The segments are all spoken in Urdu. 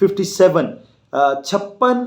57 56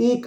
$1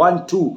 1-2,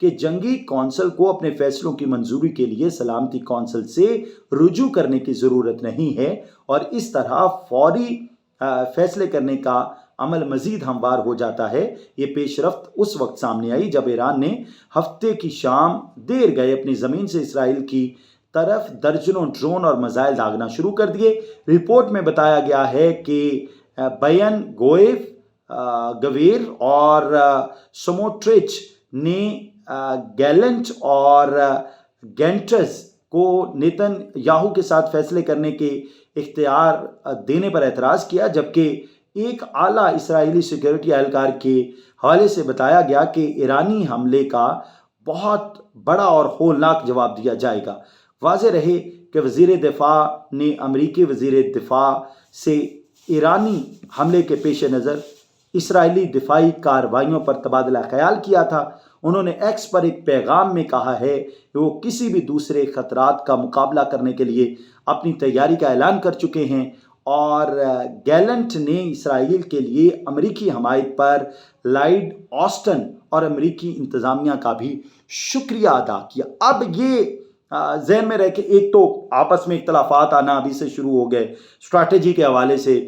کہ جنگی کونسل کو اپنے فیصلوں کی منظوری کے لیے سلامتی کونسل سے رجوع کرنے کی ضرورت نہیں ہے، اور اس طرح فوری فیصلے کرنے کا عمل مزید ہموار ہو جاتا ہے۔ یہ پیش رفت اس وقت سامنے آئی جب ایران نے ہفتے کی شام دیر گئے اپنی زمین سے اسرائیل کی طرف درجنوں ڈرون اور میزائل داغنا شروع کر دیے۔ رپورٹ میں بتایا گیا ہے کہ بیان گویر اور سموٹرچ نے گیلنٹ اور گینٹس کو نیتن یاہو کے ساتھ فیصلے کرنے کے اختیار دینے پر اعتراض کیا، جبکہ ایک اعلیٰ اسرائیلی سیکیورٹی اہلکار کے حوالے سے بتایا گیا کہ ایرانی حملے کا بہت بڑا اور ہولناک جواب دیا جائے گا۔ واضح رہے کہ وزیر دفاع نے امریکی وزیر دفاع سے ایرانی حملے کے پیش نظر اسرائیلی دفاعی کارروائیوں پر تبادلہ خیال کیا تھا۔ انہوں نے ایکس پر ایک پیغام میں کہا ہے کہ وہ کسی بھی دوسرے خطرات کا مقابلہ کرنے کے لیے اپنی تیاری کا اعلان کر چکے ہیں، اور گیلنٹ نے اسرائیل کے لیے امریکی حمایت پر لائیڈ آسٹن اور امریکی انتظامیہ کا بھی شکریہ ادا کیا۔ اب یہ ذہن میں رہ کے، ایک تو آپس میں اختلافات آنا ابھی سے شروع ہو گئے، اسٹریٹجی کے حوالے سے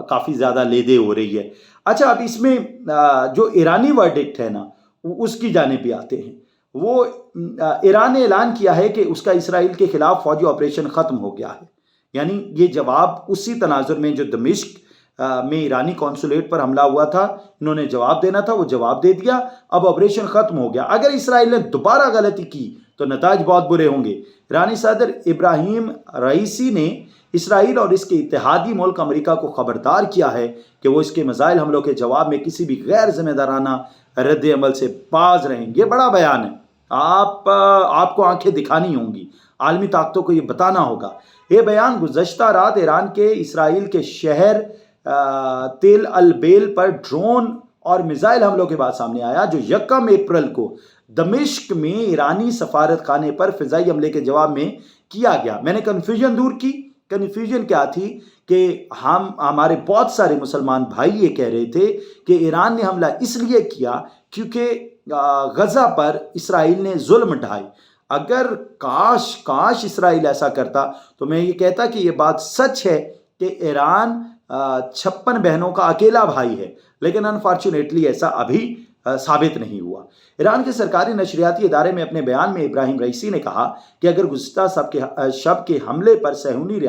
کافی زیادہ لیدے ہو رہی ہے۔ اچھا، اب اس میں جو ایرانی ورڈکٹ ہے نا، اس کی جانب بھی آتے ہیں۔ وہ ایران نے اعلان کیا ہے کہ اس کا اسرائیل کے خلاف فوجی آپریشن ختم ہو گیا ہے، یعنی یہ جواب اسی تناظر میں جو دمشق میں ایرانی کونسولیٹ پر حملہ ہوا تھا، انہوں نے جواب دینا تھا، وہ جواب دے دیا، اب آپریشن ختم ہو گیا۔ اگر اسرائیل نے دوبارہ غلطی کی تو نتائج بہت برے ہوں گے۔ ایرانی صدر ابراہیم رئیسی نے اسرائیل اور اس کے اتحادی ملک امریکہ کو خبردار کیا ہے کہ وہ اس کے میزائل حملوں کے جواب میں کسی بھی غیر ذمہ دارانہ رد عمل سے باز رہیں گے۔ بڑا بیان ہے، آپ کو آنکھیں دکھانی ہوں گی، عالمی طاقتوں کو یہ بتانا ہوگا۔ یہ بیان گزشتہ رات ایران کے اسرائیل کے شہر تیل البیل پر ڈرون اور میزائل حملوں کے بعد سامنے آیا، جو 1 اپریل کو دمشق میں ایرانی سفارت خانے پر فضائی حملے کے جواب میں کیا گیا۔ میں نے کنفیوژن دور کی۔ کنفیوژن کیا تھی کہ ہمارے بہت سارے مسلمان بھائی یہ کہہ رہے تھے کہ ایران نے حملہ اس لیے کیا کیونکہ غزہ پر اسرائیل نے ظلم ڈھائے۔ اگر کاش اسرائیل ایسا کرتا تو میں یہ کہتا کہ یہ بات سچ ہے کہ ایران 56 بہنوں کا اکیلا بھائی ہے، لیکن انفارچونیٹلی ایسا ابھی ثابت نہیں ہوا۔ ایران کے سرکاری نشریاتی ادارے میں اپنے بیان میں ابراہیم رئیسی نے کہا کہ اگر گزشتہ شب کے حملے پر صہیونی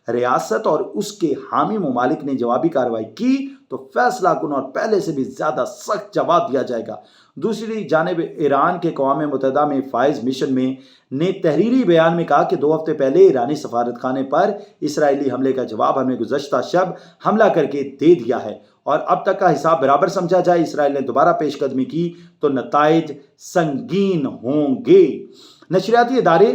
ریاست اور اس کے حامی ممالک نے جوابی کارروائی کی تو فیصلہ کن اور پہلے سے بھی زیادہ سخت جواب دیا جائے گا۔ دوسری جانب ایران کے اقوام متحدہ میں فائز مشن میں نے تحریری بیان میں کہا کہ 2 ہفتے پہلے ایرانی سفارت خانے پر اسرائیلی حملے کا جواب ہم نے گزشتہ شب حملہ کر کے دے دیا ہے، اور اب تک کا حساب برابر سمجھا جائے، اسرائیل نے دوبارہ پیش قدمی کی تو نتائج سنگین ہوں گے۔ نشریاتی ادارے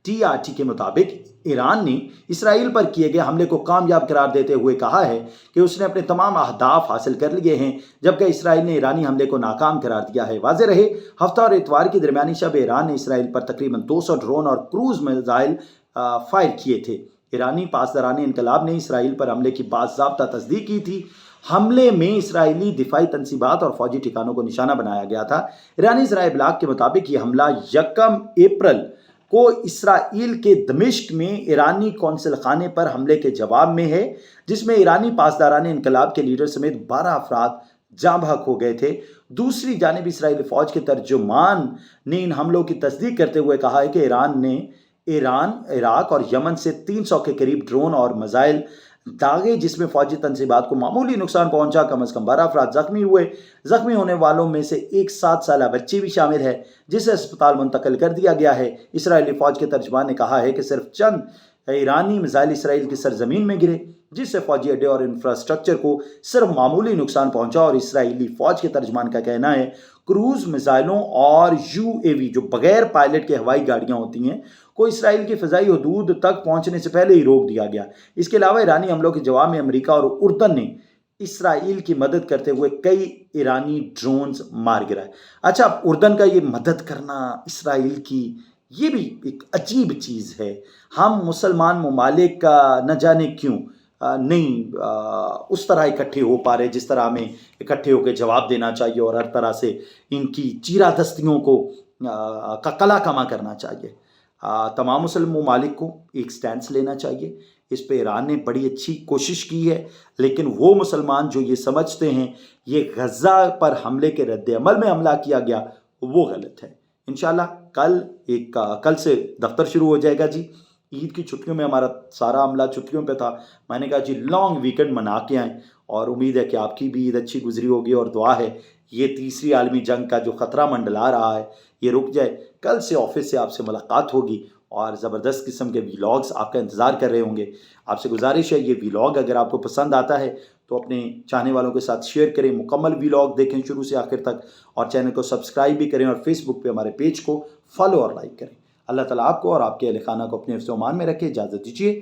TRT کے مطابق ایران نے اسرائیل پر کیے گئے حملے کو کامیاب قرار دیتے ہوئے کہا ہے کہ اس نے اپنے تمام اہداف حاصل کر لیے ہیں، جبکہ اسرائیل نے ایرانی حملے کو ناکام قرار دیا ہے۔ واضح رہے، ہفتہ اور اتوار کی درمیانی شب ایران نے اسرائیل پر تقریباً 200 ڈرون اور کروز میزائل فائر کیے تھے۔ ایرانی پاسداران انقلاب نے اسرائیل پر حملے کی باضابطہ تصدیق کی تھی۔ حملے میں اسرائیلی دفاعی تنصیبات اور فوجی ٹھکانوں کو نشانہ بنایا گیا تھا۔ ایرانی ذرائع ابلاغ کے مطابق یہ حملہ 1 اپریل کو اسرائیل کے دمشق میں ایرانی قونصل خانے پر حملے کے جواب میں ہے، جس میں ایرانی پاسداران انقلاب کے لیڈر سمیت 12 افراد جاں بحق ہو گئے تھے۔ دوسری جانب اسرائیلی فوج کے ترجمان نے ان حملوں کی تصدیق کرتے ہوئے کہا ہے کہ ایران، عراق اور یمن سے 300 کے قریب ڈرون اور میزائل داغے، جس میں فوجی تنصیبات کو معمولی نقصان پہنچا۔ کم از کم 12 افراد زخمی ہوئے۔ زخمی ہونے والوں میں سے ایک 7 سالہ بچی بھی شامل ہے، جسے اسپتال منتقل کر دیا گیا ہے۔ اسرائیلی فوج کے ترجمان نے کہا ہے کہ صرف چند ایرانی میزائل اسرائیل کی سرزمین میں گرے، جس سے فوجی اڈے اور انفراسٹرکچر کو صرف معمولی نقصان پہنچا، اور اسرائیلی فوج کے ترجمان کا کہنا ہے کروز میزائلوں اور UAV جو بغیر پائلٹ کے ہوائی گاڑیاں ہوتی ہیں کو اسرائیل کی فضائی حدود تک پہنچنے سے پہلے ہی روک دیا گیا۔ اس کے علاوہ ایرانی حملوں کے جواب میں امریکہ اور اردن نے اسرائیل کی مدد کرتے ہوئے کئی ایرانی ڈرونز مار گرائے۔ اچھا، اردن کا یہ مدد کرنا اسرائیل کی، یہ بھی ایک عجیب چیز ہے۔ ہم مسلمان ممالک کا نہ جانے کیوں نہیں اس طرح اکٹھے ہو پا رہے جس طرح ہمیں اکٹھے ہو کے جواب دینا چاہیے اور ہر طرح سے ان کی چیرہ دستیوں کو کا کلا کما کرنا چاہیے۔ تمام مسلم ممالک کو ایک سٹینس لینا چاہیے۔ اس پہ ایران نے بڑی اچھی کوشش کی ہے، لیکن وہ مسلمان جو یہ سمجھتے ہیں یہ غزہ پر حملے کے رد عمل میں حملہ کیا گیا، وہ غلط ہے۔ انشاءاللہ کل سے دفتر شروع ہو جائے گا جی۔ عید کی چھٹیوں میں ہمارا سارا عملہ چھٹیوں پہ تھا، میں نے کہا جی لانگ ویکنڈ منا کے آئیں، اور امید ہے کہ آپ کی بھی عید اچھی گزری ہوگی، اور دعا ہے یہ تیسری عالمی جنگ کا جو خطرہ منڈلا رہا ہے یہ رک جائے۔ کل سے آفس سے آپ سے ملاقات ہوگی اور زبردست قسم کے ویلاگز آپ کا انتظار کر رہے ہوں گے۔ آپ سے گزارش ہے یہ ویلاگ اگر آپ کو پسند آتا ہے تو اپنے چاہنے والوں کے ساتھ شیئر کریں، مکمل ویلاگ دیکھیں شروع سے آخر تک، اور چینل کو سبسکرائب بھی کریں، اور فیس بک پہ ہمارے پیج کو فالو اور لائک کریں۔ اللہ تعالیٰ آپ کو اور آپ کے اہل خانہ کو اپنے حفظ و امان میں رکھے۔ اجازت دیجیے،